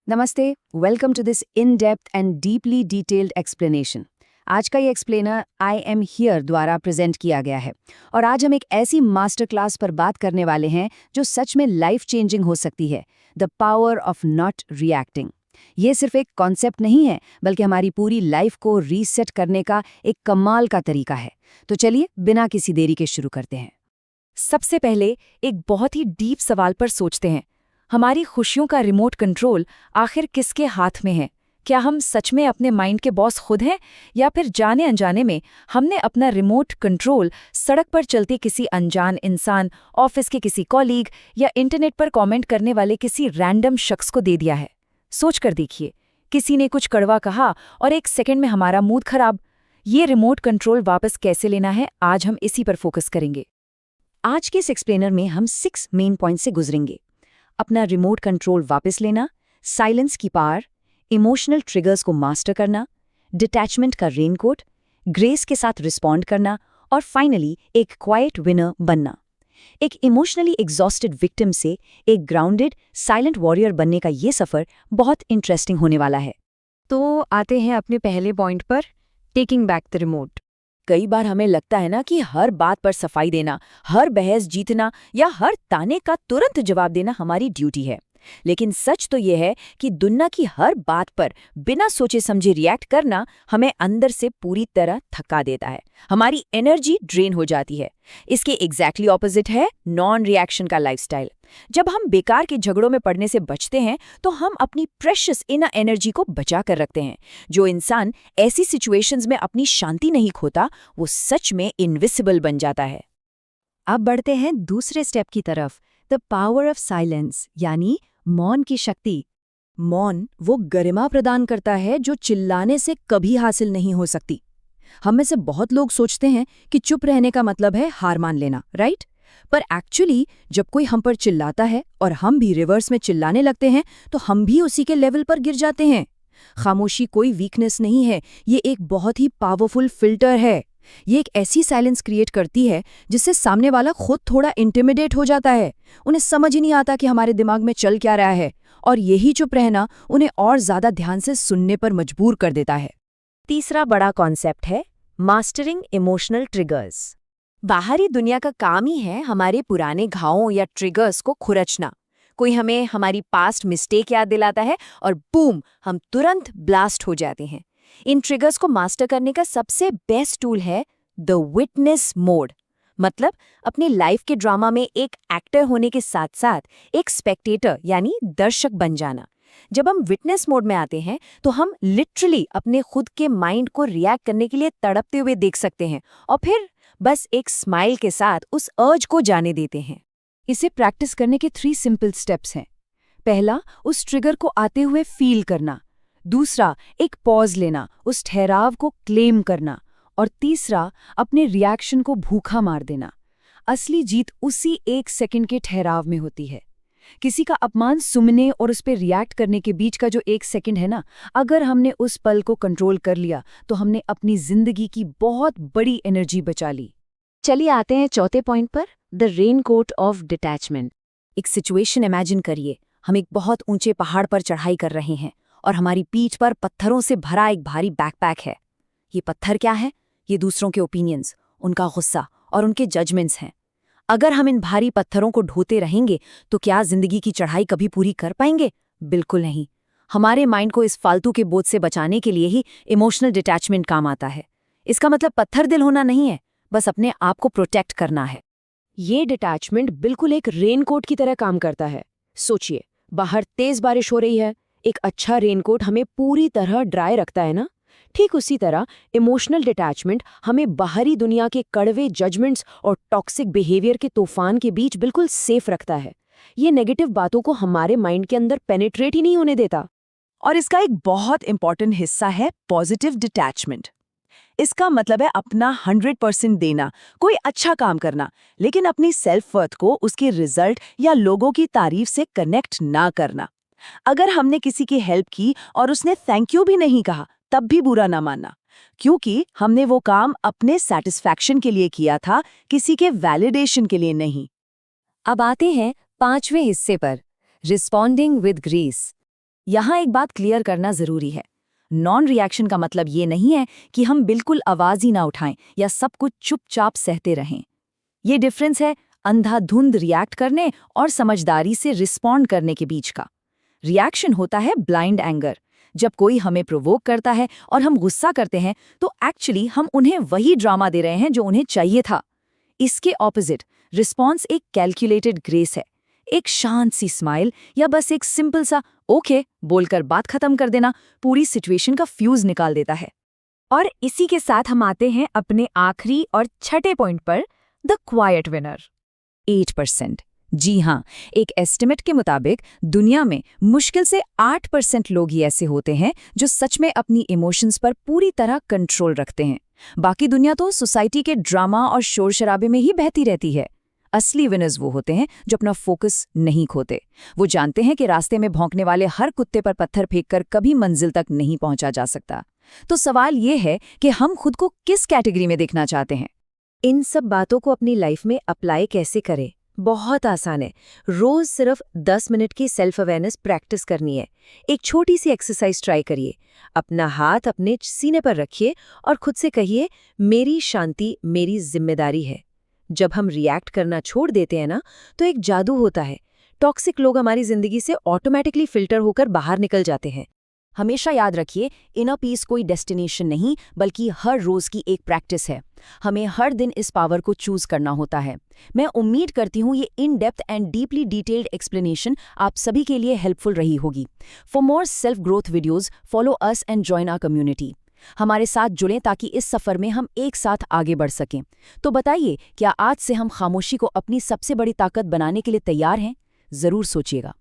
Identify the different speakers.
Speaker 1: नमस्ते, welcome to this in depth and deeply detailed explanation. आज का ये एक्सप्लेनर आई एम हियर द्वारा प्रेजेंट किया गया है और आज हम एक ऐसी मास्टर क्लास पर बात करने वाले हैं जो सच में लाइफ चेंजिंग हो सकती है, the power of not reacting. ये सिर्फ एक कॉन्सेप्ट नहीं है, बल्कि हमारी पूरी लाइफ को रीसेट करने का एक कमाल का तरीका है। तो चलिए बिना किसी देरी के शुरू करते हैं।
Speaker 2: सबसे पहले एक बहुत ही डीप सवाल पर सोचते हैं। हमारी खुशियों का रिमोट कंट्रोल आखिर किसके हाथ में है? क्या हम सच में अपने माइंड के बॉस खुद हैं, या फिर जाने अनजाने में हमने अपना रिमोट कंट्रोल सड़क पर चलते किसी अनजान इंसान, ऑफिस के किसी कॉलीग या इंटरनेट पर कमेंट करने वाले किसी रैंडम शख्स को दे दिया है? सोच कर देखिए, किसी ने कुछ कड़वा कहा और एक सेकंड में हमारा मूड खराब। ये रिमोट कंट्रोल वापस कैसे लेना है, आज हम इसी पर फोकस करेंगे।
Speaker 1: आज के इस एक्सप्लेनर में हम 6 मेन पॉइंट से गुजरेंगे। अपना रिमोट कंट्रोल वापस लेना, साइलेंस की पावर, इमोशनल ट्रिगर्स को मास्टर करना, डिटैचमेंट का रेनकोट, ग्रेस के साथ रिस्पॉन्ड करना और फाइनली एक क्वाइट विनर बनना। एक इमोशनली एग्जॉस्टेड विक्टिम से एक ग्राउंडेड साइलेंट वॉरियर बनने का ये सफ़र बहुत इंटरेस्टिंग होने वाला है।
Speaker 2: तो आते हैं अपने पहले पॉइंट पर, टेकिंग बैक द रिमोट।
Speaker 1: कई बार हमें लगता है ना कि हर बात पर सफाई देना, हर बहस जीतना या हर ताने का तुरंत जवाब देना हमारी ड्यूटी है। लेकिन सच तो ये है कि दुनिया की हर बात पर बिना सोचे समझे रिएक्ट करना हमें अंदर से पूरी तरह थका देता है, हमारी एनर्जी ड्रेन हो जाती है। इसके एग्जैक्टली ऑपोजिट है नॉन रिएक्शन का लाइफस्टाइल। जब हम बेकार के झगड़ों में पड़ने से बचते हैं तो हम अपनी प्रेशियस इनर एनर्जी को बचा कर रखते हैं। जो इंसान ऐसी सिचुएशंस में अपनी शांति नहीं खोता, वो सच में इनविजिबल बन जाता है।
Speaker 2: अब बढ़ते हैं दूसरे स्टेप की तरफ, द पावर ऑफ साइलेंस, यानी मौन की शक्ति।
Speaker 1: मौन वो गरिमा प्रदान करता है जो चिल्लाने से कभी हासिल नहीं हो सकती। हम में से बहुत लोग सोचते हैं कि चुप रहने का मतलब है हार मान लेना, राइट? पर एक्चुअली जब कोई हम पर चिल्लाता है और हम भी रिवर्स में चिल्लाने लगते हैं तो हम भी उसी के लेवल पर गिर जाते हैं। खामोशी कोई वीकनेस नहीं है, ये एक बहुत ही पावरफुल फिल्टर है। ये एक ऐसी साइलेंस क्रिएट करती है जिससे सामने वाला खुद थोड़ा इंटिमिडेट हो जाता है। उन्हें समझ ही नहीं आता कि हमारे दिमाग में चल क्या रहा है, और यही चुप रहना उन्हें और ज्यादा ध्यान से सुनने पर मजबूर कर देता है।
Speaker 2: तीसरा बड़ा कॉन्सेप्ट है मास्टरिंग इमोशनल ट्रिगर्स।
Speaker 1: बाहरी दुनिया का काम ही है हमारे पुराने घावों या ट्रिगर्स को खुरचना। कोई हमें हमारी पास्ट मिस्टेक याद दिलाता है और बूम, हम तुरंत ब्लास्ट हो जाते हैं। इन ट्रिगर्स को मास्टर करने का सबसे बेस्ट टूल है द विटनेस मोड। मतलब अपनी लाइफ के ड्रामा में एक एक्टर होने के साथ साथ एक स्पेक्टेटर यानी दर्शक बन जाना। जब हम विटनेस मोड में आते हैं तो हम लिटरली अपने खुद के माइंड को रिएक्ट करने के लिए तड़पते हुए देख सकते हैं और फिर बस एक स्माइल के साथ उस अर्ज को जाने देते हैं। इसे प्रैक्टिस करने के 3 सिंपल स्टेप्स हैं। पहला, उस ट्रिगर को आते हुए फील करना। दूसरा, एक पॉज लेना, उस ठहराव को क्लेम करना। और तीसरा, अपने रिएक्शन को भूखा मार देना। असली जीत उसी 1 सेकंड के ठहराव में होती है। किसी का अपमान सुनने और उस पर रिएक्ट करने के बीच का जो 1 सेकंड है ना, अगर हमने उस पल को कंट्रोल कर लिया तो हमने अपनी जिंदगी की बहुत बड़ी एनर्जी बचा ली।
Speaker 2: चलिए आते हैं चौथे पॉइंट पर, द रेनकोट ऑफ डिटैचमेंट।
Speaker 1: एक सिचुएशन इमेजिन करिए, हम एक बहुत ऊंचे पहाड़ पर चढ़ाई कर रहे हैं और हमारी पीठ पर पत्थरों से भरा एक भारी बैकपैक है। ये पत्थर क्या है? ये दूसरों के ओपिनियंस, उनका गुस्सा और उनके जजमेंट्स हैं। अगर हम इन भारी पत्थरों को ढोते रहेंगे तो क्या जिंदगी की चढ़ाई कभी पूरी कर पाएंगे? बिल्कुल नहीं। हमारे माइंड को इस फालतू के बोझ से बचाने के लिए ही इमोशनल डिटैचमेंट काम आता है। इसका मतलब पत्थर दिल होना नहीं है, बस अपने आप को प्रोटेक्ट करना है।
Speaker 2: ये डिटैचमेंट बिल्कुल एक रेनकोट की तरह काम करता है। सोचिए, बाहर तेज बारिश हो रही है, एक अच्छा रेनकोट हमें पूरी तरह ड्राई रखता है ना? ठीक उसी तरह इमोशनल डिटैचमेंट हमें बाहरी दुनिया के कड़वे जजमेंट्स और टॉक्सिक बिहेवियर के तूफान के बीच बिल्कुल सेफ रखता है। ये नेगेटिव बातों को हमारे माइंड के अंदर पेनिट्रेट ही नहीं होने देता।
Speaker 3: और इसका एक बहुत इंपॉर्टेंट हिस्सा है पॉजिटिव डिटैचमेंट। इसका मतलब है अपना 100% देना, कोई अच्छा काम करना, लेकिन अपनी सेल्फ वर्थ को उसके रिजल्ट या लोगों की तारीफ से कनेक्ट ना करना। अगर हमने किसी की हेल्प की और उसने थैंक यू भी नहीं कहा, तब भी बुरा ना मानना, क्योंकि हमने वो काम अपने सेटिस्फैक्शन के लिए किया था, किसी के वैलिडेशन के लिए नहीं।
Speaker 2: अब आते हैं 5वें हिस्से पर, रिस्पॉन्डिंग विद ग्रेस। यहाँ एक बात क्लियर करना जरूरी है। नॉन रिएक्शन का मतलब ये नहीं है कि हम बिल्कुल आवाज ही ना उठाएं या सब कुछ चुपचाप सहते रहें। ये डिफरेंस है अंधाधुंध रिएक्ट करने और समझदारी से रिस्पॉन्ड करने के बीच का। रिएक्शन होता है ब्लाइंड एंगर। जब कोई हमें प्रोवोक करता है और हम गुस्सा करते हैं तो एक्चुअली हम उन्हें वही ड्रामा दे रहे हैं जो उन्हें चाहिए था। इसके ऑपोजिट रिस्पॉन्स एक कैलकुलेटेड ग्रेस है, एक शांत सी स्माइल या बस एक सिंपल सा ओके बोलकर बात खत्म कर देना पूरी सिचुएशन का फ्यूज निकाल देता है।
Speaker 1: और इसी के साथ हम आते हैं अपने आखिरी और छठे पॉइंट पर, द क्वाइट विनर।
Speaker 2: 8%। जी हाँ, एक एस्टिमेट के मुताबिक दुनिया में मुश्किल से 8% लोग ही ऐसे होते हैं जो सच में अपनी इमोशंस पर पूरी तरह कंट्रोल रखते हैं। बाकी दुनिया तो सोसाइटी के ड्रामा और शोर शराबे में ही बहती रहती है। असली विनर्स वो होते हैं जो अपना फोकस नहीं खोते। वो जानते हैं कि रास्ते में भौंकने वाले हर कुत्ते पर पत्थर फेंककर कभी मंजिल तक नहीं पहुंचा जा सकता। तो सवाल ये है कि हम खुद को किस कैटेगरी में देखना चाहते हैं?
Speaker 1: इन सब बातों को अपनी लाइफ में अप्लाई कैसे करें? बहुत आसान है। रोज सिर्फ 10 मिनट की सेल्फ अवेयरनेस प्रैक्टिस करनी है। एक छोटी सी एक्सरसाइज ट्राई करिए। अपना हाथ अपने सीने पर रखिए और खुद से कहिए, मेरी शांति मेरी जिम्मेदारी है। जब हम रिएक्ट करना छोड़ देते हैं ना, तो एक जादू होता है। टॉक्सिक लोग हमारी जिंदगी से ऑटोमेटिकली फिल्टर होकर बाहर निकल जाते हैं।
Speaker 2: हमेशा याद रखिए, इनर पीस कोई डेस्टिनेशन नहीं बल्कि हर रोज की एक प्रैक्टिस है। हमें हर दिन इस पावर को चूज करना होता है। मैं उम्मीद करती हूँ ये in depth and deeply detailed explanation आप सभी के लिए हेल्पफुल रही होगी। For more self growth videos follow us and join our community. हमारे साथ जुड़ें ताकि इस सफर में हम एक साथ आगे बढ़ सकें। तो बताइए, क्या आज से हम खामोशी को अपनी सबसे बड़ी ताकत बनाने के लिए तैयार हैं? जरूर सोचिएगा।